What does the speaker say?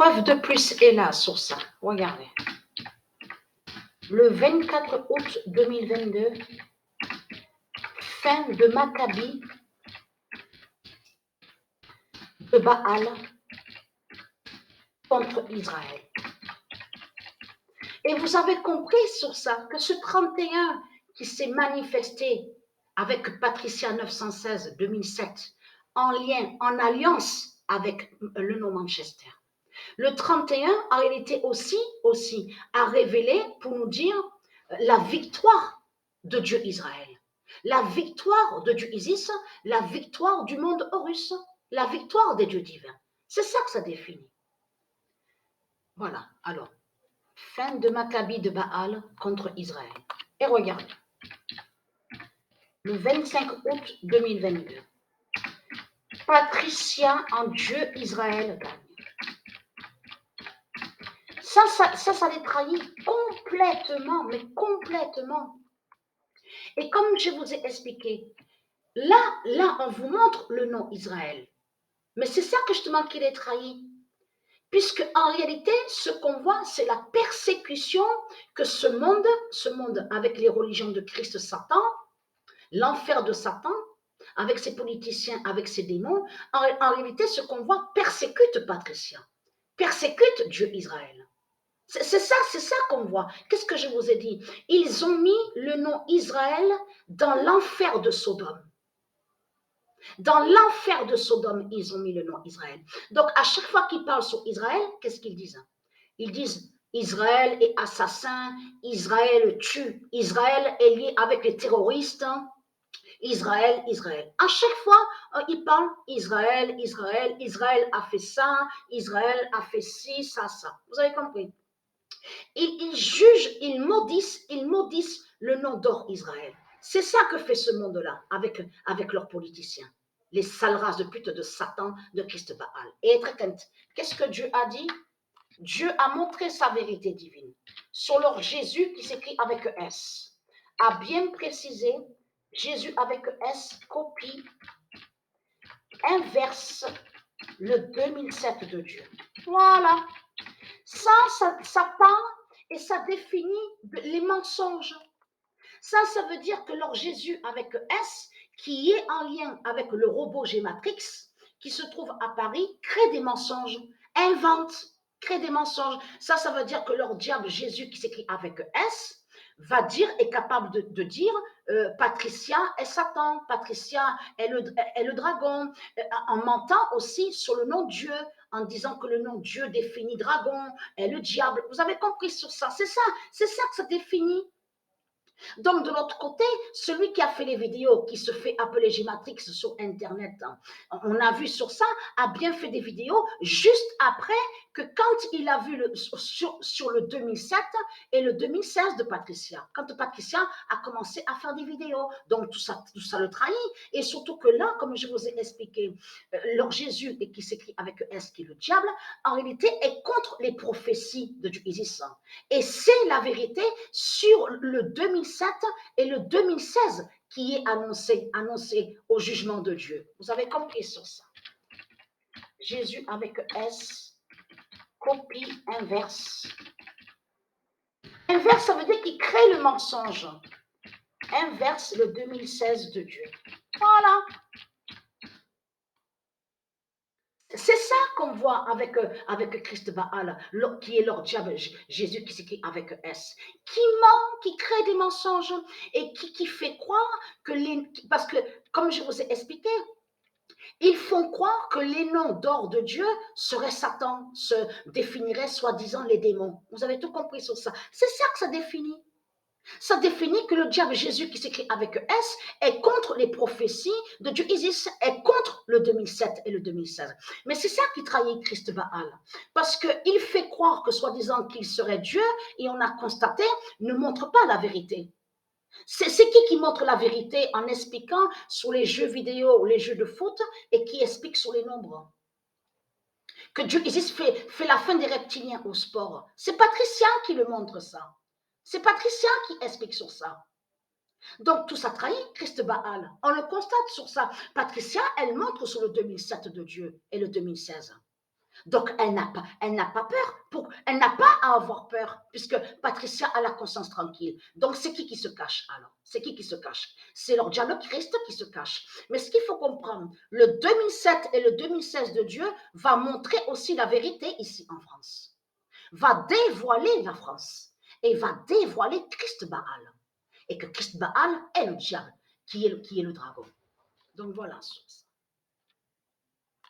preuve de plus est là sur ça. Regardez. Le 24 août 2022, fin de Maccabi de Baal contre Israël. Et vous avez compris sur ça que ce 31 qui s'est manifesté avec Patricia 916-2007 en lien, en alliance avec le nom Manchester. Le 31, en réalité aussi a révélé pour nous dire la victoire de Dieu Israël, la victoire de Dieu Isis, la victoire du monde Horus, la victoire des dieux divins. C'est ça que ça définit. Voilà, alors, fin de Maccabi de Baal contre Israël. Et regardez, le 25 août 2022, Patricia en Dieu Israël gagne. Ça les trahit complètement, mais complètement. Et comme je vous ai expliqué, là, on vous montre le nom Israël. Mais c'est ça que justement qui les trahit. Puisque en réalité, ce qu'on voit, c'est la persécution que ce monde avec les religions de Christ Satan, l'enfer de Satan, avec ses politiciens, avec ses démons, en réalité, ce qu'on voit persécute Patricia, persécute Dieu Israël. C'est ça qu'on voit. Qu'est-ce que je vous ai dit? Ils ont mis le nom Israël dans l'enfer de Sodome. Dans l'enfer de Sodome, ils ont mis le nom Israël. Donc, à chaque fois qu'ils parlent sur Israël, qu'est-ce qu'ils disent? Ils disent Israël est assassin, Israël tue, Israël est lié avec les terroristes, Israël. À chaque fois, ils parlent Israël, Israël a fait ça, Israël a fait ci, ça. Vous avez compris? Ils jugent, ils maudissent le nom d'or Israël. C'est ça que fait ce monde-là avec leurs politiciens. Les sales races de pute de Satan, de Christ Baal. Et être atteinte. Qu'est-ce que Dieu a dit? Dieu a montré sa vérité divine sur leur Jésus qui s'écrit avec S. A bien précisé, Jésus avec S copie, inverse le 2007 de Dieu. Voilà. Ça parle et ça définit les mensonges. Ça veut dire que leur Jésus avec S, qui est en lien avec le robot Gématrix, qui se trouve à Paris, crée des mensonges, crée des mensonges. Ça veut dire que leur diable Jésus, qui s'écrit avec S, est capable de dire Patricia est Satan, Patricia est le dragon, en mentant aussi sur le nom Dieu, en disant que le nom Dieu définit dragon, est le diable. Vous avez compris sur ça? C'est ça que ça définit. Donc, de l'autre côté, celui qui a fait les vidéos, qui se fait appeler Gématrix sur Internet, on a vu sur ça, a bien fait des vidéos juste après que quand il a vu sur le 2007 et le 2016 de Patricia, quand Patricia a commencé à faire des vidéos. Donc, tout ça le trahit. Et surtout que là, comme je vous ai expliqué, leur Jésus, et qui s'écrit avec S, qui est le diable, en réalité est contre les prophéties de Dieu Isis. Et c'est la vérité sur le 2007 et le 2016 qui est annoncé au jugement de Dieu. Vous avez compris sur ça? Jésus avec S, copie inverse. Inverse, ça veut dire qu'il crée le mensonge. Inverse le 2016 de Dieu. Voilà. C'est ça qu'on voit avec Christ Baal, qui est leur diable, Jésus qui s'écrit avec S, qui ment, qui crée des mensonges et qui fait croire que parce que, comme je vous ai expliqué, ils font croire que les noms d'or de Dieu seraient Satan, se définiraient soi-disant les démons. Vous avez tout compris sur ça. C'est ça que ça définit. Ça définit que le diable Jésus qui s'écrit avec S est contre les prophéties de Dieu Isis, est contre le 2007 et le 2016. Mais c'est ça qui trahit Christ Baal. Parce qu'il fait croire que soi-disant qu'il serait Dieu, et on a constaté, ne montre pas la vérité. C'est qui montre la vérité en expliquant sur les jeux vidéo ou les jeux de foot et qui explique sur les nombres? Que Dieu Isis fait la fin des reptiliens au sport. C'est Patricia qui le montre ça. C'est Patricia qui explique sur ça. Donc, tout ça trahit Christ Baal. On le constate sur ça. Patricia, elle montre sur le 2007 de Dieu et le 2016. Donc, elle n'a pas peur, elle n'a pas à avoir peur, puisque Patricia a la conscience tranquille. Donc, c'est qui se cache alors? C'est qui se cache? C'est leur diable Christ qui se cache. Mais ce qu'il faut comprendre, le 2007 et le 2016 de Dieu va montrer aussi la vérité ici en France. Va dévoiler la France et va dévoiler Christ Baal. Et que Christ Baal est le diable, qui est le dragon. Donc, voilà.